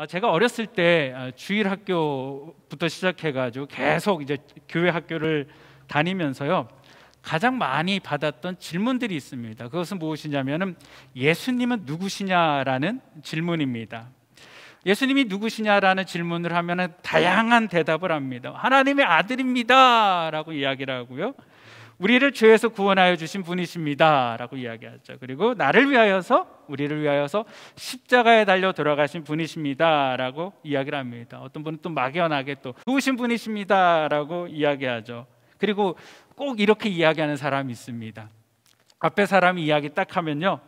제가 어렸을 때 주일 학교부터 시작해가지고 계속 이제 교회 학교를 다니면서요, 가장 많이 받았던 질문들이 있습니다. 그것은 무엇이냐면은 예수님은 누구시냐라는 질문입니다. 예수님이 누구시냐라는 질문을 하면은 다양한 대답을 합니다. 하나님의 아들입니다 라고 이야기를 하고요, 우리를 죄에서 구원하여 주신 분이십니다 라고 이야기하죠. 그리고 우리를 위하여서 십자가에 달려 돌아가신 분이십니다 라고 이야기를 합니다. 어떤 분은 또 막연하게 또 좋으신 분이십니다 라고 이야기하죠. 그리고 꼭 이렇게 이야기하는 사람이 있습니다. 앞에 사람이 이야기 딱 하면요,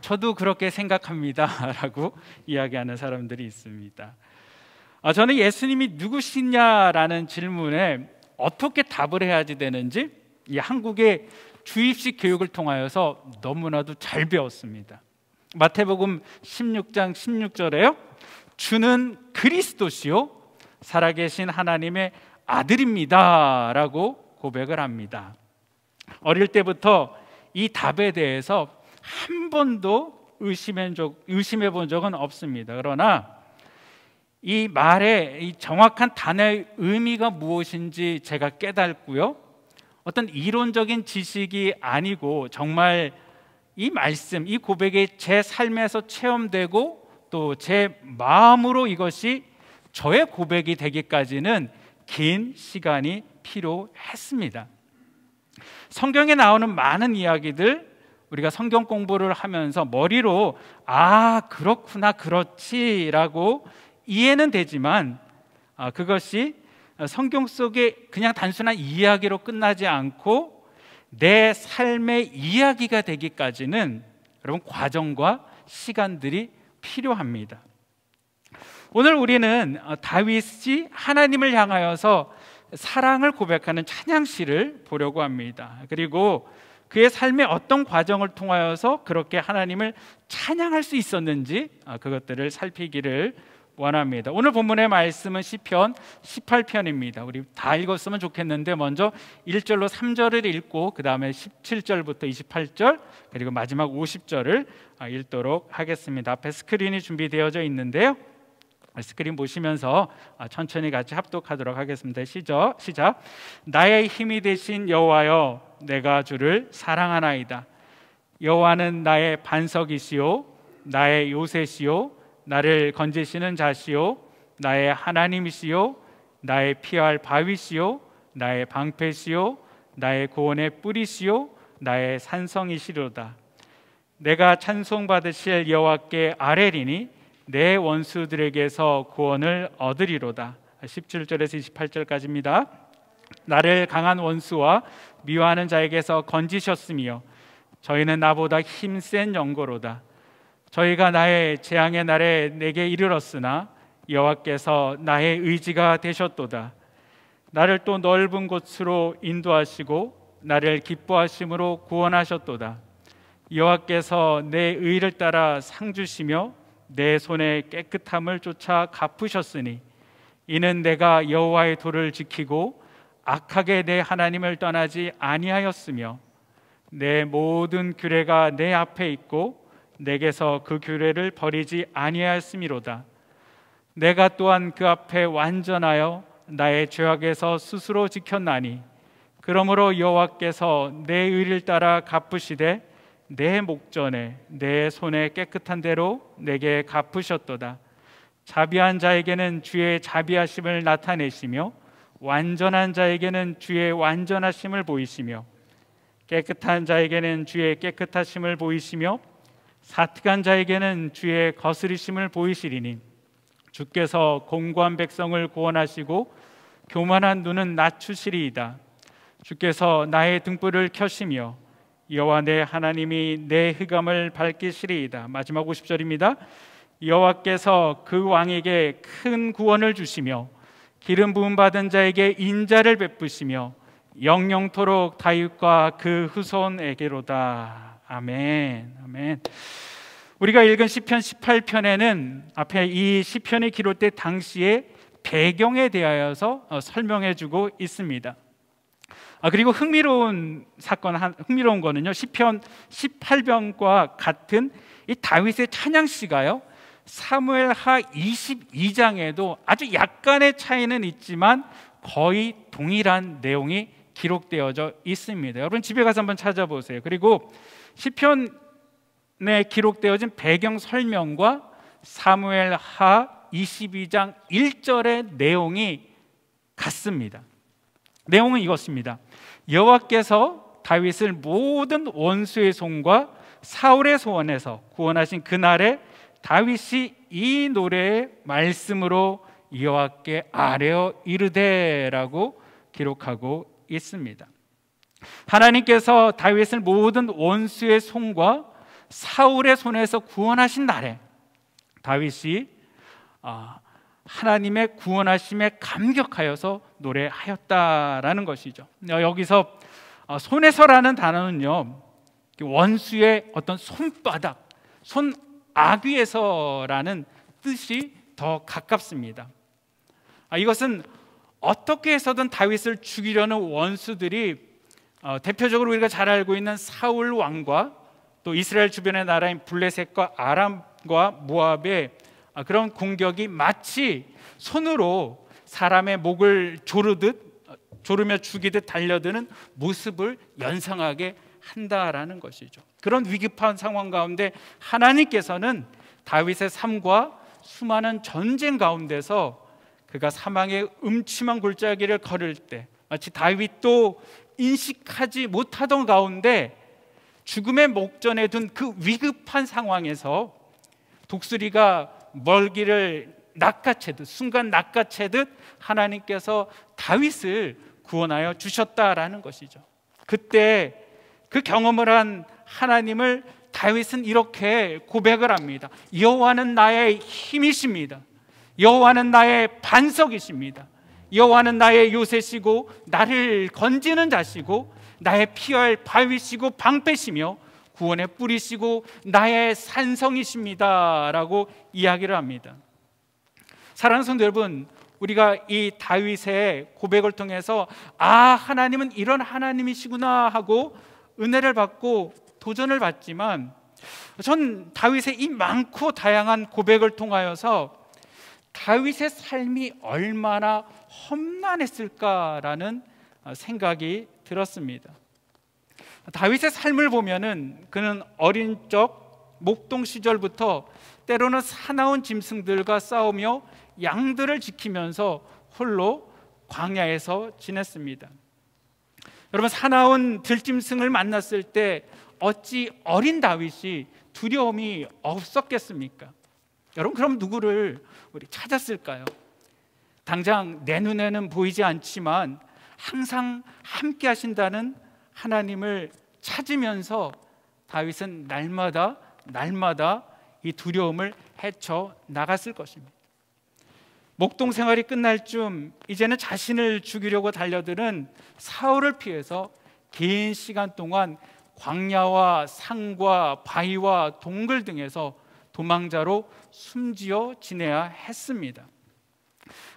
저도 그렇게 생각합니다 라고 이야기하는 사람들이 있습니다. 저는 예수님이 누구시냐라는 질문에 어떻게 답을 해야지 되는지 이 한국의 주입식 교육을 통하여서 너무나도 잘 배웠습니다. 마태복음 16장 16절에요, 주는 그리스도시요 살아계신 하나님의 아들입니다 라고 고백을 합니다. 어릴 때부터 이 답에 대해서 한 번도 의심해 본 적은 없습니다. 그러나 이 말의 이 정확한 단어의 의미가 무엇인지 제가 깨닫고요, 어떤 이론적인 지식이 아니고 정말 이 말씀, 이 고백이 제 삶에서 체험되고 또 제 마음으로 이것이 저의 고백이 되기까지는 긴 시간이 필요했습니다. 성경에 나오는 많은 이야기들, 우리가 성경 공부를 하면서 머리로 그렇구나, 그렇지라고 이해는 되지만 그것이 성경 속에 그냥 단순한 이야기로 끝나지 않고 내 삶의 이야기가 되기까지는 여러분 과정과 시간들이 필요합니다. 오늘 우리는 다윗이 하나님을 향하여서 사랑을 고백하는 찬양시를 보려고 합니다. 그리고 그의 삶의 어떤 과정을 통하여서 그렇게 하나님을 찬양할 수 있었는지 그것들을 살피기를 원합니다. 오늘 본문의 말씀은 시편 18편입니다. 우리 다 읽었으면 좋겠는데 먼저 1절로 3절을 읽고 그 다음에 17절부터 28절 그리고 마지막 50절을 읽도록 하겠습니다. 앞에 스크린이 준비되어져 있는데요, 스크린 보시면서 천천히 같이 합독하도록 하겠습니다. 시작. 나의 힘이 되신 여호와여, 내가 주를 사랑하나이다. 여호와는 나의 반석이시요 나의 요새시요 나를 건지시는 자시요 나의 하나님이시요 나의 피할 바위시요 나의 방패시요 나의 구원의 뿌리시요 나의 산성이시로다. 내가 찬송받으실 여호와께 아뢰리니 내 원수들에게서 구원을 얻으리로다. 17절에서 28절까지입니다. 나를 강한 원수와 미워하는 자에게서 건지셨으며 저희는 나보다 힘센 영고로다. 저희가 나의 재앙의 날에 내게 이르렀으나 여호와께서 나의 의지가 되셨도다. 나를 또 넓은 곳으로 인도하시고 나를 기뻐하심으로 구원하셨도다. 여호와께서 내 의를 따라 상 주시며 내 손의 깨끗함을 쫓아 갚으셨으니 이는 내가 여호와의 도를 지키고 악하게 내 하나님을 떠나지 아니하였으며 내 모든 규례가 내 앞에 있고 내게서 그 규례를 버리지 아니하였음이로다. 내가 또한 그 앞에 완전하여 나의 죄악에서 스스로 지켰나니 그러므로 여호와께서 내 의를 따라 갚으시되 내 목전에 내 손에 깨끗한 대로 내게 갚으셨도다. 자비한 자에게는 주의 자비하심을 나타내시며 완전한 자에게는 주의 완전하심을 보이시며 깨끗한 자에게는 주의 깨끗하심을 보이시며 사특한 자에게는 주의 거스리심을 보이시리니 주께서 공고한 백성을 구원하시고 교만한 눈은 낮추시리이다. 주께서 나의 등불을 켜시며 여호와 내 하나님이 내 흑암을 밝히시리이다. 마지막 50절입니다. 여호와께서 그 왕에게 큰 구원을 주시며 기름 부음 받은 자에게 인자를 베푸시며 영영토록 다윗과 그 후손에게로다. 아멘. 아멘. 우리가 읽은 시편 18편에는 앞에 이 시편이 기록된 당시의 배경에 대하여서 설명해주고 있습니다. 그리고 흥미로운 거는요, 시편 18편과 같은 이 다윗의 찬양시가요 사무엘하 22장에도 아주 약간의 차이는 있지만 거의 동일한 내용이 기록되어져 있습니다. 여러분 집에 가서 한번 찾아보세요. 그리고 시편에 기록되어진 배경 설명과 사무엘하 22장 1절의 내용이 같습니다. 내용은 이것입니다. 여호와께서 다윗을 모든 원수의 손과 사울의 소원에서 구원하신 그날에 다윗이 이 노래의 말씀으로 여호와께 아뢰어 이르되라고 기록하고 있습니다. 하나님께서 다윗을 모든 원수의 손과 사울의 손에서 구원하신 날에 다윗이 하나님의 구원하심에 감격하여서 노래하였다라는 것이죠. 여기서 손에서라는 단어는요, 원수의 어떤 손바닥, 손아귀에서라는 뜻이 더 가깝습니다. 이것은 어떻게 해서든 다윗을 죽이려는 원수들이 대표적으로 우리가 잘 알고 있는 사울 왕과 또 이스라엘 주변의 나라인 블레셋과 아람과 모압의 그런 공격이 마치 손으로 사람의 목을 조르며 죽이듯 달려드는 모습을 연상하게 한다라는 것이죠. 그런 위급한 상황 가운데 하나님께서는 다윗의 삶과 수많은 전쟁 가운데서 그가 사망의 음침한 골짜기를 걸을 때 마치 다윗도 인식하지 못하던 가운데 죽음의 목전에 둔 그 위급한 상황에서 독수리가 멀기를 낚아채듯 순간 낚아채듯 하나님께서 다윗을 구원하여 주셨다라는 것이죠. 그때 그 경험을 한 하나님을 다윗은 이렇게 고백을 합니다. 여호와는 나의 힘이십니다. 여호와는 나의 반석이십니다. 여호와는 나의 요새시고 나를 건지는 자시고 나의 피할 바위시고 방패시며 구원의 뿌리시고 나의 산성이십니다 라고 이야기를 합니다. 사랑하는 성도 여러분, 우리가 이 다윗의 고백을 통해서 하나님은 이런 하나님이시구나 하고 은혜를 받고 도전을 받지만, 전 다윗의 이 많고 다양한 고백을 통하여서 다윗의 삶이 얼마나 험난했을까라는 생각이 들었습니다. 다윗의 삶을 보면은 그는 어린 적 목동 시절부터 때로는 사나운 짐승들과 싸우며 양들을 지키면서 홀로 광야에서 지냈습니다. 여러분, 사나운 들짐승을 만났을 때 어찌 어린 다윗이 두려움이 없었겠습니까? 여러분, 그럼 누구를 우리 찾았을까요? 당장 내 눈에는 보이지 않지만 항상 함께 하신다는 하나님을 찾으면서 다윗은 날마다 이 두려움을 헤쳐 나갔을 것입니다. 목동 생활이 끝날 쯤 이제는 자신을 죽이려고 달려드는 사울을 피해서 긴 시간 동안 광야와 산과 바위와 동굴 등에서 도망자로 숨지어 지내야 했습니다.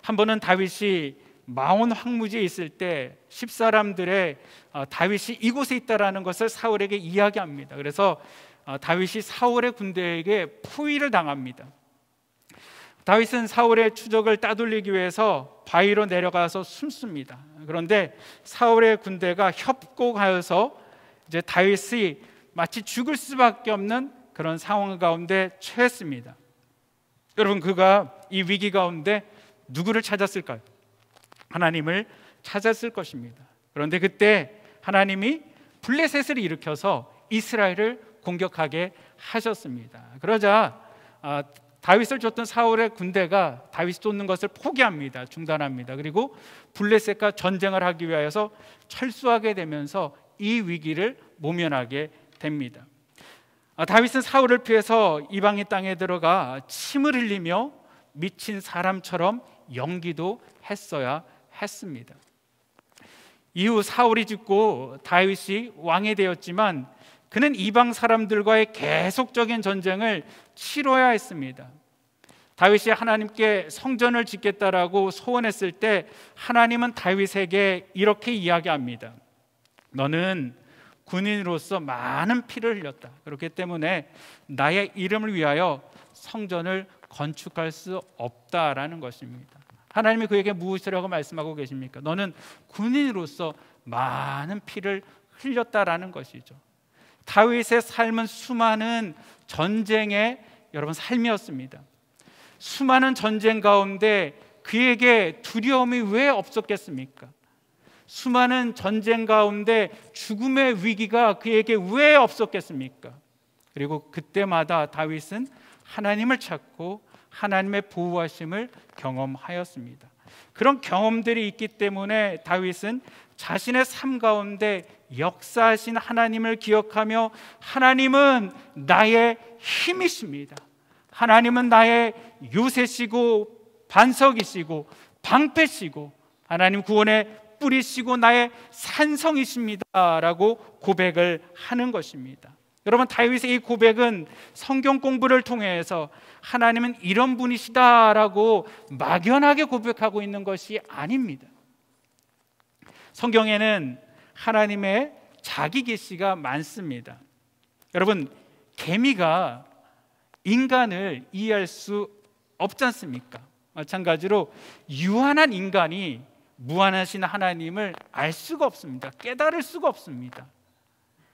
한 번은 다윗이 마온 황무지에 있을 때 십사람들의 다윗이 이곳에 있다라는 것을 사울에게 이야기합니다. 그래서 다윗이 사울의 군대에게 포위를 당합니다. 다윗은 사울의 추적을 따돌리기 위해서 바위로 내려가서 숨습니다. 그런데 사울의 군대가 협공하여서 이제 다윗이 마치 죽을 수밖에 없는 그런 상황 가운데 처했습니다. 여러분, 그가 이 위기 가운데 누구를 찾았을까요? 하나님을 찾았을 것입니다. 그런데 그때 하나님이 블레셋을 일으켜서 이스라엘을 공격하게 하셨습니다. 그러자 다윗을 쫓던 사울의 군대가 다윗이 쫓는 것을 포기합니다. 중단합니다. 그리고 블레셋과 전쟁을 하기 위하여서 철수하게 되면서 이 위기를 모면하게 됩니다. 다윗은 사울을 피해서 이방인 땅에 들어가 침을 흘리며 미친 사람처럼 연기도 했어야 했습니다. 이후 사울이 죽고 다윗이 왕이 되었지만 그는 이방 사람들과의 계속적인 전쟁을 치러야 했습니다. 다윗이 하나님께 성전을 짓겠다라고 소원했을 때 하나님은 다윗에게 이렇게 이야기합니다. 너는 군인으로서 많은 피를 흘렸다. 그렇기 때문에 나의 이름을 위하여 성전을 건축할 수 없다라는 것입니다. 하나님이 그에게 무엇이라고 말씀하고 계십니까? 너는 군인으로서 많은 피를 흘렸다라는 것이죠. 다윗의 삶은 수많은 전쟁의 여러분 삶이었습니다. 수많은 전쟁 가운데 그에게 두려움이 왜 없었겠습니까? 수많은 전쟁 가운데 죽음의 위기가 그에게 왜 없었겠습니까? 그리고 그때마다 다윗은 하나님을 찾고 하나님의 보호하심을 경험하였습니다. 그런 경험들이 있기 때문에 다윗은 자신의 삶 가운데 역사하신 하나님을 기억하며 하나님은 나의 힘이십니다. 하나님은 나의 요새시고 반석이시고 방패시고 하나님 구원의 뿌리시고 나의 산성이십니다 라고 고백을 하는 것입니다. 여러분, 다윗의 이 고백은 성경 공부를 통해서 하나님은 이런 분이시다라고 막연하게 고백하고 있는 것이 아닙니다. 성경에는 하나님의 자기 계시가 많습니다. 여러분, 개미가 인간을 이해할 수 없지 않습니까? 마찬가지로 유한한 인간이 무한하신 하나님을 알 수가 없습니다. 깨달을 수가 없습니다.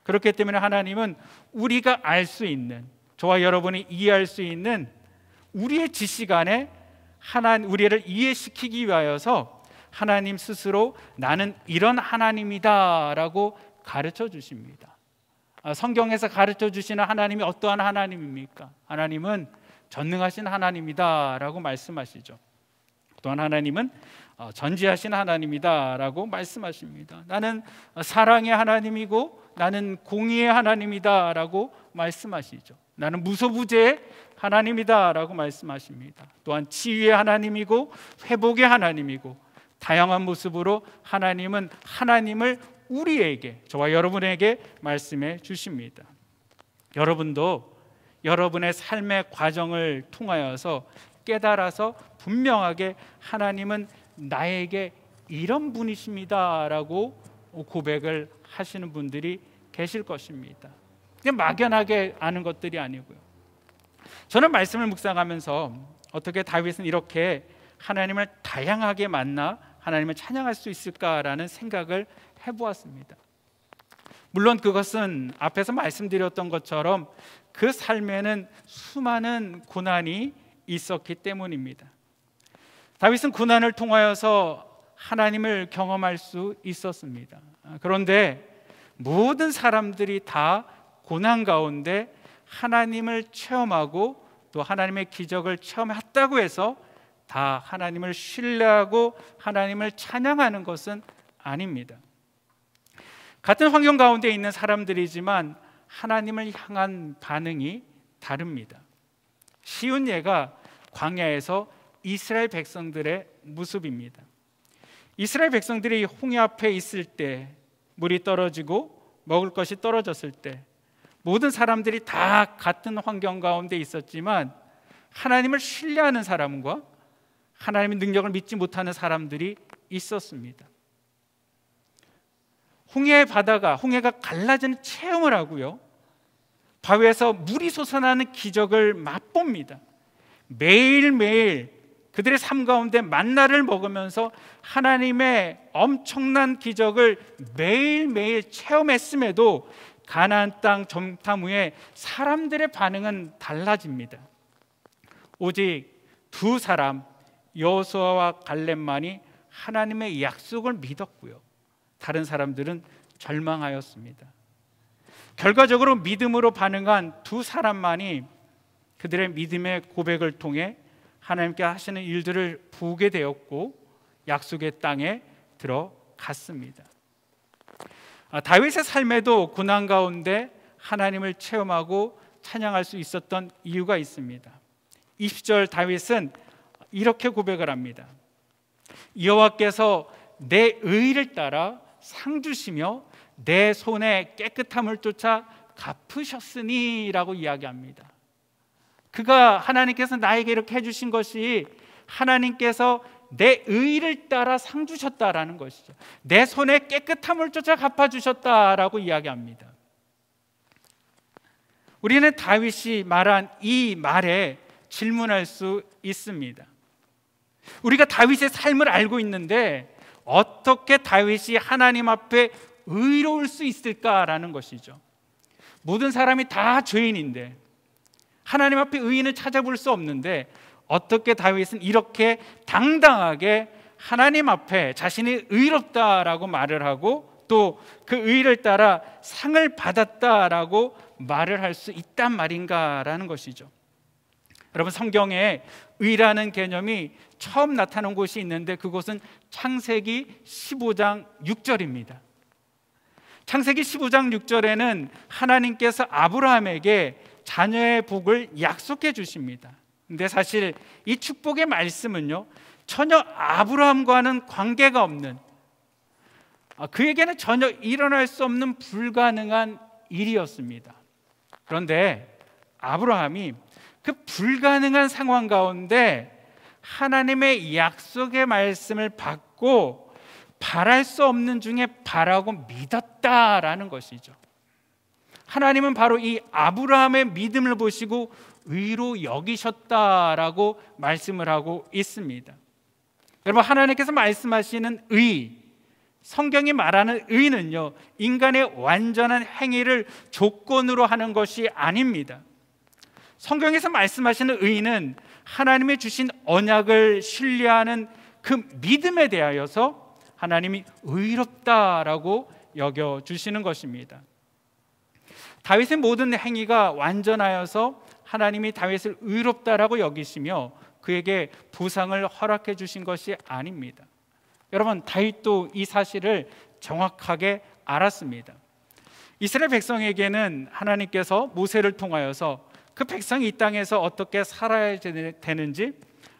그렇기 때문에 하나님은 우리가 알 수 있는, 저와 여러분이 이해할 수 있는 우리의 지식 안에 우리를 이해시키기 위하여서 하나님 스스로 나는 이런 하나님이다 라고 가르쳐 주십니다. 성경에서 가르쳐 주시는 하나님이 어떠한 하나님입니까? 하나님은 전능하신 하나님이다 라고 말씀하시죠. 또한 하나님은 전지하신 하나님이다 라고 말씀하십니다. 나는 사랑의 하나님이고 나는 공의의 하나님이다 라고 말씀하시죠. 나는 무소부재의 하나님이다 라고 말씀하십니다. 또한 치유의 하나님이고 회복의 하나님이고 다양한 모습으로 하나님은 하나님을 우리에게, 저와 여러분에게 말씀해 주십니다. 여러분도 여러분의 삶의 과정을 통하여서 깨달아서 분명하게 하나님은 나에게 이런 분이십니다 라고 고백을 하시는 분들이 계실 것입니다. 그냥 막연하게 아는 것들이 아니고요. 저는 말씀을 묵상하면서 어떻게 다윗은 이렇게 하나님을 다양하게 만나 하나님을 찬양할 수 있을까라는 생각을 해보았습니다. 물론 그것은 앞에서 말씀드렸던 것처럼 그 삶에는 수많은 고난이 있었기 때문입니다. 다윗은 고난을 통하여서 하나님을 경험할 수 있었습니다. 그런데 모든 사람들이 다 고난 가운데 하나님을 체험하고 또 하나님의 기적을 체험했다고 해서 다 하나님을 신뢰하고 하나님을 찬양하는 것은 아닙니다. 같은 환경 가운데 있는 사람들이지만 하나님을 향한 반응이 다릅니다. 쉬운 예가 광야에서 이스라엘 백성들의 모습입니다. 이스라엘 백성들이 홍해 앞에 있을 때, 물이 떨어지고 먹을 것이 떨어졌을 때 모든 사람들이 다 같은 환경 가운데 있었지만 하나님을 신뢰하는 사람과 하나님의 능력을 믿지 못하는 사람들이 있었습니다. 홍해가 갈라지는 체험을 하고요, 바위에서 물이 솟아나는 기적을 맛봅니다. 매일매일 그들의 삶 가운데 만나를 먹으면서 하나님의 엄청난 기적을 매일매일 체험했음에도 가나안 땅 정탐 후에 사람들의 반응은 달라집니다. 오직 두 사람, 여호수아와 갈렙만이 하나님의 약속을 믿었고요, 다른 사람들은 절망하였습니다. 결과적으로 믿음으로 반응한 두 사람만이 그들의 믿음의 고백을 통해 하나님께 하시는 일들을 보게 되었고 약속의 땅에 들어갔습니다. 다윗의 삶에도 고난 가운데 하나님을 체험하고 찬양할 수 있었던 이유가 있습니다. 20절 다윗은 이렇게 고백을 합니다. 여호와께서 내 의를 따라 상 주시며 내 손에 깨끗함을 쫓아 갚으셨으니 라고 이야기합니다. 하나님께서 나에게 이렇게 해주신 것이 하나님께서 내 의를 따라 상 주셨다라는 것이죠. 내 손에 깨끗함을 쫓아 갚아주셨다라고 이야기합니다. 우리는 다윗이 말한 이 말에 질문할 수 있습니다. 우리가 다윗의 삶을 알고 있는데 어떻게 다윗이 하나님 앞에 의로울 수 있을까라는 것이죠. 모든 사람이 다 죄인인데 하나님 앞에 의인을 찾아볼 수 없는데 어떻게 다윗은 이렇게 당당하게 하나님 앞에 자신이 의롭다라고 말을 하고 또 그 의를 따라 상을 받았다라고 말을 할 수 있단 말인가라는 것이죠. 여러분, 성경에 의라는 개념이 처음 나타난 곳이 있는데 그곳은 창세기 15장 6절입니다. 창세기 15장 6절에는 하나님께서 아브라함에게 자녀의 복을 약속해 주십니다. 근데 사실 이 축복의 말씀은요, 전혀 아브라함과는 관계가 없는, 그에게는 전혀 일어날 수 없는 불가능한 일이었습니다. 그런데 아브라함이 그 불가능한 상황 가운데 하나님의 약속의 말씀을 받고 바랄 수 없는 중에 바라고 믿었다라는 것이죠. 하나님은 바로 이 아브라함의 믿음을 보시고 의로 여기셨다라고 말씀을 하고 있습니다. 여러분, 하나님께서 말씀하시는 의, 성경이 말하는 의는요, 인간의 완전한 행위를 조건으로 하는 것이 아닙니다. 성경에서 말씀하시는 의는 하나님이 주신 언약을 신뢰하는 그 믿음에 대하여서 하나님이 의롭다라고 여겨주시는 것입니다. 다윗의 모든 행위가 완전하여서 하나님이 다윗을 의롭다라고 여기시며 그에게 보상을 허락해 주신 것이 아닙니다. 여러분, 다윗도 이 사실을 정확하게 알았습니다. 이스라엘 백성에게는 하나님께서 모세를 통하여서 그 백성이 이 땅에서 어떻게 살아야 되는지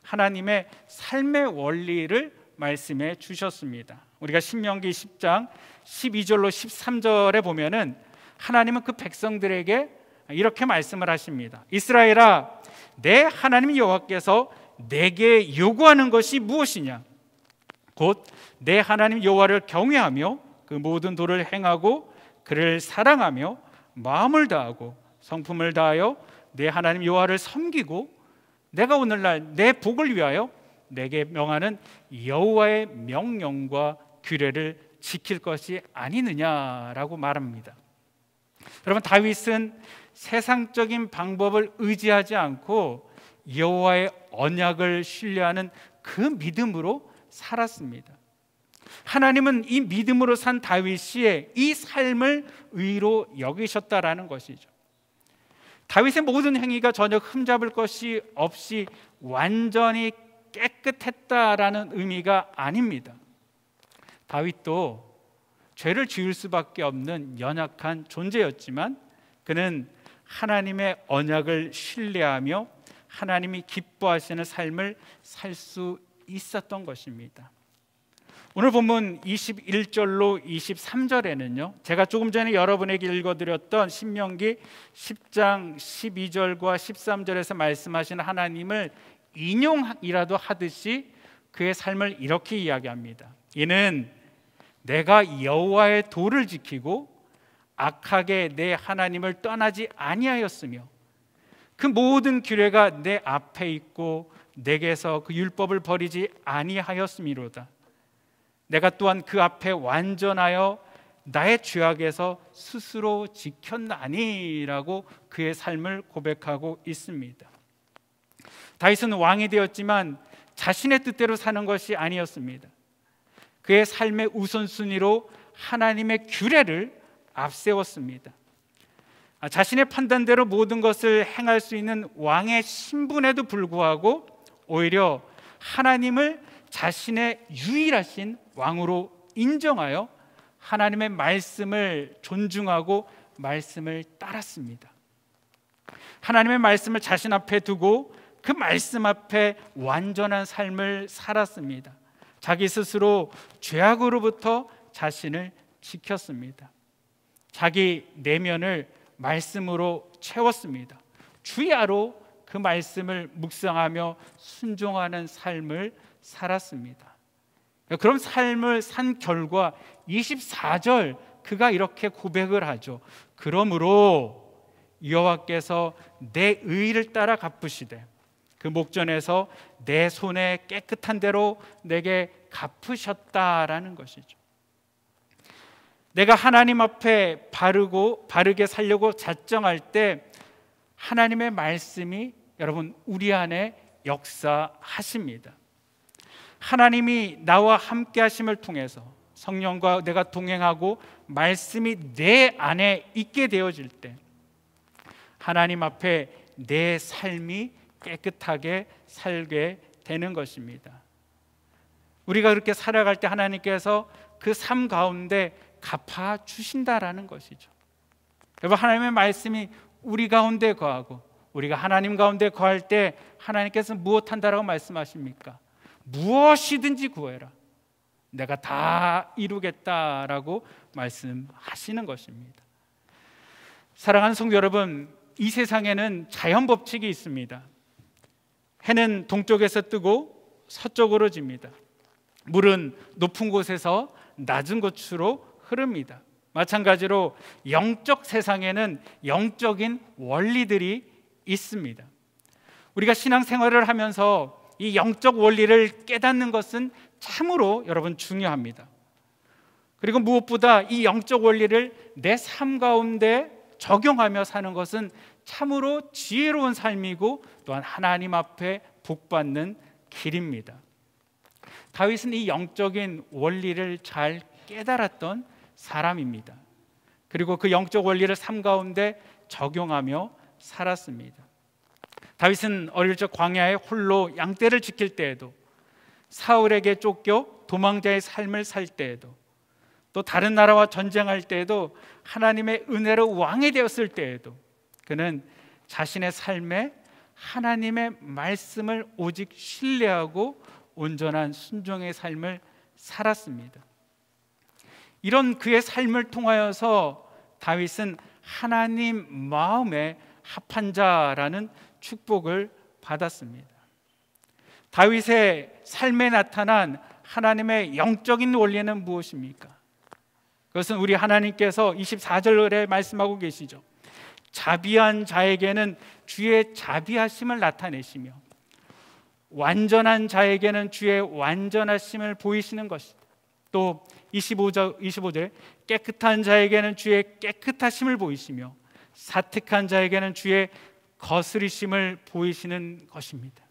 하나님의 삶의 원리를 말씀해 주셨습니다. 우리가 신명기 10장 12절로 13절에 보면은 하나님은 그 백성들에게 이렇게 말씀을 하십니다. 이스라엘아, 내 하나님 여호와께서 내게 요구하는 것이 무엇이냐? 곧 내 하나님 여호와를 경외하며 그 모든 도를 행하고 그를 사랑하며 마음을 다하고 성품을 다하여 내 하나님 여호와를 섬기고 내가 오늘날 내 복을 위하여 내게 명하는 여호와의 명령과 규례를 지킬 것이 아니느냐라고 말합니다. 여러분, 다윗은 세상적인 방법을 의지하지 않고 여호와의 언약을 신뢰하는 그 믿음으로 살았습니다. 하나님은 이 믿음으로 산 다윗의 이 삶을 의로 여기셨다라는 것이죠. 다윗의 모든 행위가 전혀 흠잡을 것이 없이 완전히 깨끗했다라는 의미가 아닙니다. 다윗도 죄를 지을 수밖에 없는 연약한 존재였지만 그는 하나님의 언약을 신뢰하며 하나님이 기뻐하시는 삶을 살 수 있었던 것입니다. 오늘 본문 21절로 23절에는요, 제가 조금 전에 여러분에게 읽어드렸던 신명기 10장 12절과 13절에서 말씀하신 하나님을 인용이라도 하듯이 그의 삶을 이렇게 이야기합니다. 이는 내가 여호와의 도를 지키고 악하게 내 하나님을 떠나지 아니하였으며 그 모든 규례가 내 앞에 있고 내게서 그 율법을 버리지 아니하였음이로다. 내가 또한 그 앞에 완전하여 나의 죄악에서 스스로 지켰나니라고 그의 삶을 고백하고 있습니다. 다윗은 왕이 되었지만 자신의 뜻대로 사는 것이 아니었습니다. 그의 삶의 우선순위로 하나님의 규례를 앞세웠습니다. 자신의 판단대로 모든 것을 행할 수 있는 왕의 신분에도 불구하고 오히려 하나님을 자신의 유일하신 왕으로 인정하여 하나님의 말씀을 존중하고 말씀을 따랐습니다. 하나님의 말씀을 자신 앞에 두고 그 말씀 앞에 완전한 삶을 살았습니다. 자기 스스로 죄악으로부터 자신을 지켰습니다. 자기 내면을 말씀으로 채웠습니다. 주야로 그 말씀을 묵상하며 순종하는 삶을 살았습니다. 그런 삶을 산 결과 24절 그가 이렇게 고백을 하죠. 그러므로 여호와께서 내 의를 따라 갚으시되 그 목전에서 내 손에 깨끗한 대로 내게 갚으셨다라는 것이죠. 내가 하나님 앞에 바르게 살려고 작정할 때 하나님의 말씀이 여러분 우리 안에 역사하십니다. 하나님이 나와 함께 하심을 통해서 성령과 내가 동행하고 말씀이 내 안에 있게 되어질 때 하나님 앞에 내 삶이 깨끗하게 살게 되는 것입니다. 우리가 그렇게 살아갈 때 하나님께서 그 삶 가운데 갚아주신다라는 것이죠. 여러분, 하나님의 말씀이 우리 가운데 거하고 우리가 하나님 가운데 거할 때 하나님께서 무엇한다라고 말씀하십니까? 무엇이든지 구해라, 내가 다 이루겠다라고 말씀하시는 것입니다. 사랑하는 성도 여러분, 이 세상에는 자연 법칙이 있습니다. 해는 동쪽에서 뜨고 서쪽으로 집니다. 물은 높은 곳에서 낮은 곳으로 흐릅니다. 마찬가지로 영적 세상에는 영적인 원리들이 있습니다. 우리가 신앙생활을 하면서 이 영적 원리를 깨닫는 것은 참으로 여러분 중요합니다. 그리고 무엇보다 이 영적 원리를 내 삶 가운데 적용하며 사는 것은 참으로 지혜로운 삶이고 또한 하나님 앞에 복받는 길입니다. 다윗은 이 영적인 원리를 잘 깨달았던 사람입니다. 그리고 그 영적 원리를 삶 가운데 적용하며 살았습니다. 다윗은 어릴 적 광야에 홀로 양떼를 지킬 때에도, 사울에게 쫓겨 도망자의 삶을 살 때에도, 또 다른 나라와 전쟁할 때에도, 하나님의 은혜로 왕이 되었을 때에도 그는 자신의 삶에 하나님의 말씀을 오직 신뢰하고 온전한 순종의 삶을 살았습니다. 이런 그의 삶을 통하여서 다윗은 하나님 마음에 합한 자라는 축복을 받았습니다. 다윗의 삶에 나타난 하나님의 영적인 원리는 무엇입니까? 그것은 우리 하나님께서 24절에 말씀하고 계시죠. 자비한 자에게는 주의 자비하심을 나타내시며 완전한 자에게는 주의 완전하심을 보이시는 것이다. 또 25절 깨끗한 자에게는 주의 깨끗하심을 보이시며 사특한 자에게는 주의 거스리심을 보이시는 것입니다.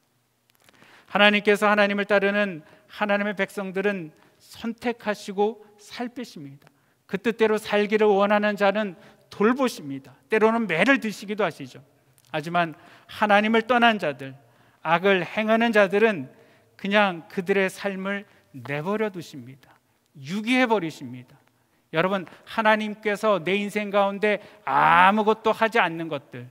하나님께서 하나님을 따르는 하나님의 백성들은 선택하시고 살피십니다. 그 뜻대로 살기를 원하는 자는 돌보십니다. 때로는 매를 드시기도 하시죠. 하지만 하나님을 떠난 자들, 악을 행하는 자들은 그냥 그들의 삶을 내버려 두십니다. 유기해 버리십니다. 여러분, 하나님께서 내 인생 가운데 아무것도 하지 않는 것들,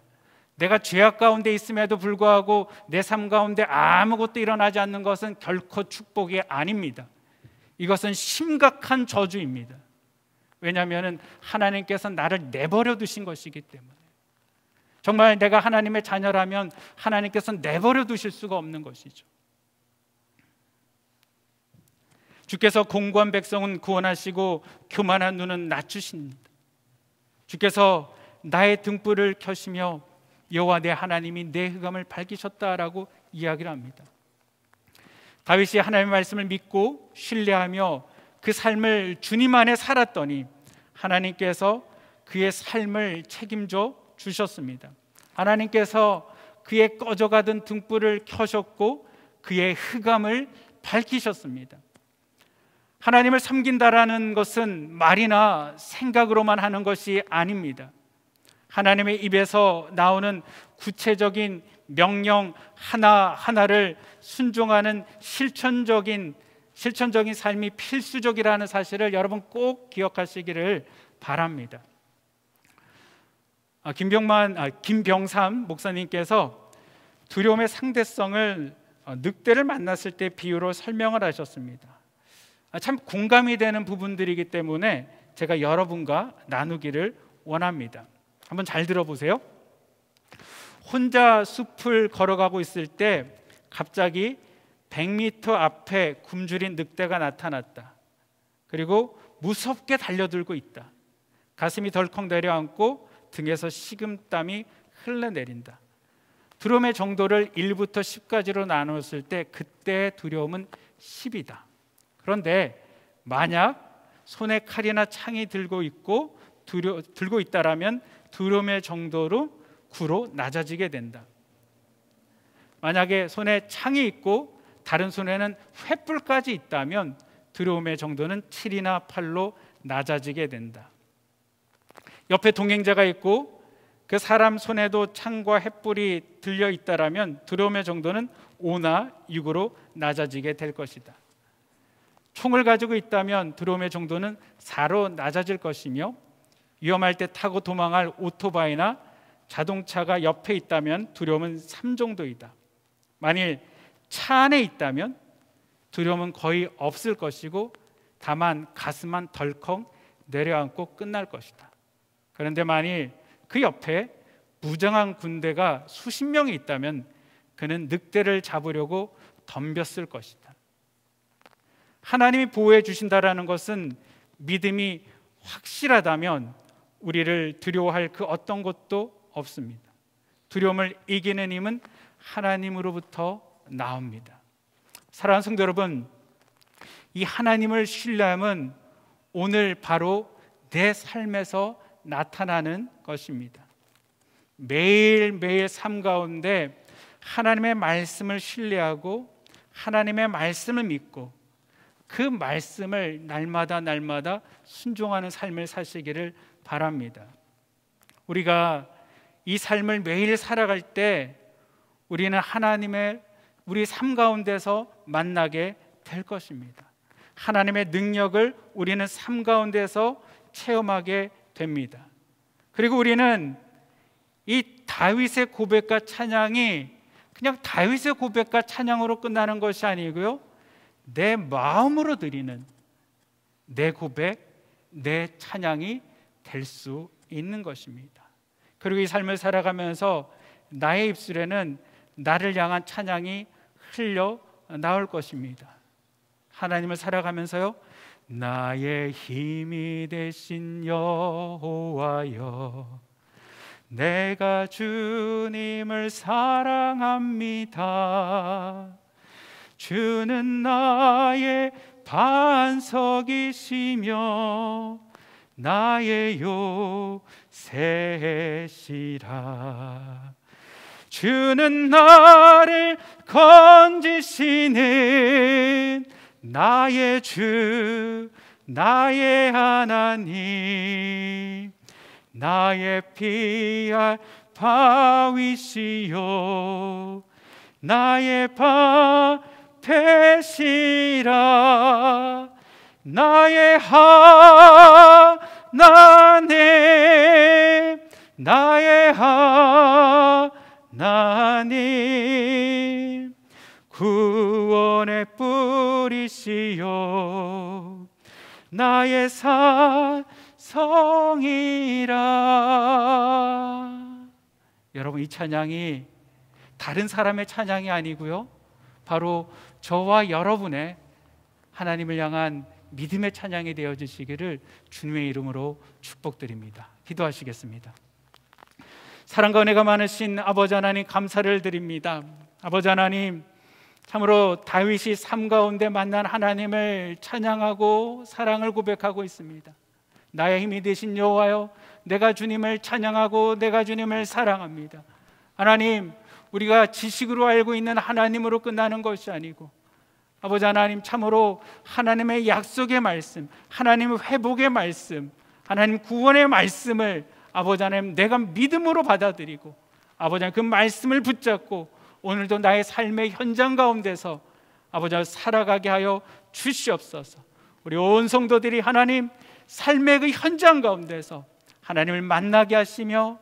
내가 죄악 가운데 있음에도 불구하고 내 삶 가운데 아무것도 일어나지 않는 것은 결코 축복이 아닙니다. 이것은 심각한 저주입니다. 왜냐하면 하나님께서 나를 내버려 두신 것이기 때문에. 정말 내가 하나님의 자녀라면 하나님께서 내버려 두실 수가 없는 것이죠. 주께서 공고한 백성은 구원하시고 교만한 눈은 낮추십니다. 주께서 나의 등불을 켜시며 여호와 내 하나님이 내 흑암을 밝히셨다라고 이야기를 합니다. 다윗이 하나님의 말씀을 믿고 신뢰하며 그 삶을 주님 안에 살았더니 하나님께서 그의 삶을 책임져 주셨습니다. 하나님께서 그의 꺼져가던 등불을 켜셨고 그의 흑암을 밝히셨습니다. 하나님을 섬긴다라는 것은 말이나 생각으로만 하는 것이 아닙니다. 하나님의 입에서 나오는 구체적인 명령 하나하나를 순종하는 실천적인 삶이 필수적이라는 사실을 여러분 꼭 기억하시기를 바랍니다. 김병삼 목사님께서 두려움의 상대성을 늑대를 만났을 때 비유로 설명을 하셨습니다. 참 공감이 되는 부분들이기 때문에 제가 여러분과 나누기를 원합니다. 한번 잘 들어보세요. 혼자 숲을 걸어가고 있을 때 갑자기 100m 앞에 굶주린 늑대가 나타났다. 그리고 무섭게 달려들고 있다. 가슴이 덜컥 내려앉고 등에서 식은땀이 흘러내린다. 두려움의 정도를 1부터 10까지로 나눴을 때 그때의 두려움은 10이다. 그런데 만약 손에 칼이나 창이 들고 있다라면 두려움의 정도로 9로 낮아지게 된다. 만약에 손에 창이 있고 다른 손에는 횃불까지 있다면 두려움의 정도는 7이나 8로 낮아지게 된다. 옆에 동행자가 있고 그 사람 손에도 창과 횃불이 들려 있다라면 두려움의 정도는 5나 6으로 낮아지게 될 것이다. 총을 가지고 있다면 두려움의 정도는 4로 낮아질 것이며 위험할 때 타고 도망할 오토바이나 자동차가 옆에 있다면 두려움은 3 정도이다. 만일 차 안에 있다면 두려움은 거의 없을 것이고 다만 가슴만 덜컥 내려앉고 끝날 것이다. 그런데 만일 그 옆에 무장한 군대가 수십 명이 있다면 그는 늑대를 잡으려고 덤볐을 것이다. 하나님이 보호해 주신다라는 것은 믿음이 확실하다면 우리를 두려워할 그 어떤 것도 없습니다. 두려움을 이기는 힘은 하나님으로부터 나옵니다. 사랑하는 성도 여러분, 이 하나님을 신뢰함은 오늘 바로 내 삶에서 나타나는 것입니다. 매일매일 삶 가운데 하나님의 말씀을 신뢰하고 하나님의 말씀을 믿고 그 말씀을 날마다 순종하는 삶을 사시기를 바랍니다. 우리가 이 삶을 매일 살아갈 때 우리는 하나님의 우리 삶 가운데서 만나게 될 것입니다. 하나님의 능력을 우리는 삶 가운데서 체험하게 됩니다. 그리고 우리는 이 다윗의 고백과 찬양이 그냥 다윗의 고백과 찬양으로 끝나는 것이 아니고요, 내 마음으로 드리는 내 고백, 내 찬양이 될 수 있는 것입니다. 그리고 이 삶을 살아가면서 나의 입술에는 나를 향한 찬양이 흘러 나올 것입니다. 하나님을 살아가면서요, 나의 힘이 되신 여호와여, 내가 주님을 사랑합니다. 주는 나의 반석이시며 나의 요새시라. 주는 나를 건지시는 나의 주, 나의 하나님, 나의 피할 바위시요 나의 바 되시라. 나의 하나님, 나의 하나님, 구원의 뿌리시요 나의 산성이라. 여러분, 이 찬양이 다른 사람의 찬양이 아니고요, 바로 저와 여러분의 하나님을 향한 믿음의 찬양이 되어 주시기를 주님의 이름으로 축복드립니다. 기도하시겠습니다. 사랑과 은혜가 많으신 아버지 하나님, 감사를 드립니다. 아버지 하나님, 참으로 다윗이 삶 가운데 만난 하나님을 찬양하고 사랑을 고백하고 있습니다. 나의 힘이 되신 여호와여, 내가 주님을 찬양하고 내가 주님을 사랑합니다. 하나님, 우리가 지식으로 알고 있는 하나님으로 끝나는 것이 아니고 아버지 하나님, 참으로 하나님의 약속의 말씀, 하나님의 회복의 말씀, 하나님 구원의 말씀을 아버지 하나님 내가 믿음으로 받아들이고 아버지 하나님 그 말씀을 붙잡고 오늘도 나의 삶의 현장 가운데서 아버지 하나님 살아가게 하여 주시옵소서. 우리 온 성도들이 하나님 삶의 그 현장 가운데서 하나님을 만나게 하시며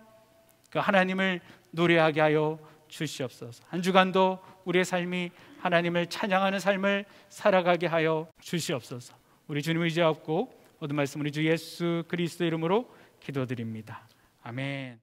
그 하나님을 노래하게 하여 주시옵소서. 한 주간도 우리의 삶이 하나님을 찬양하는 삶을 살아가게 하여 주시옵소서. 우리 주님을 의지하고 모든 말씀 우리 주 예수 그리스도 이름으로 기도드립니다. 아멘.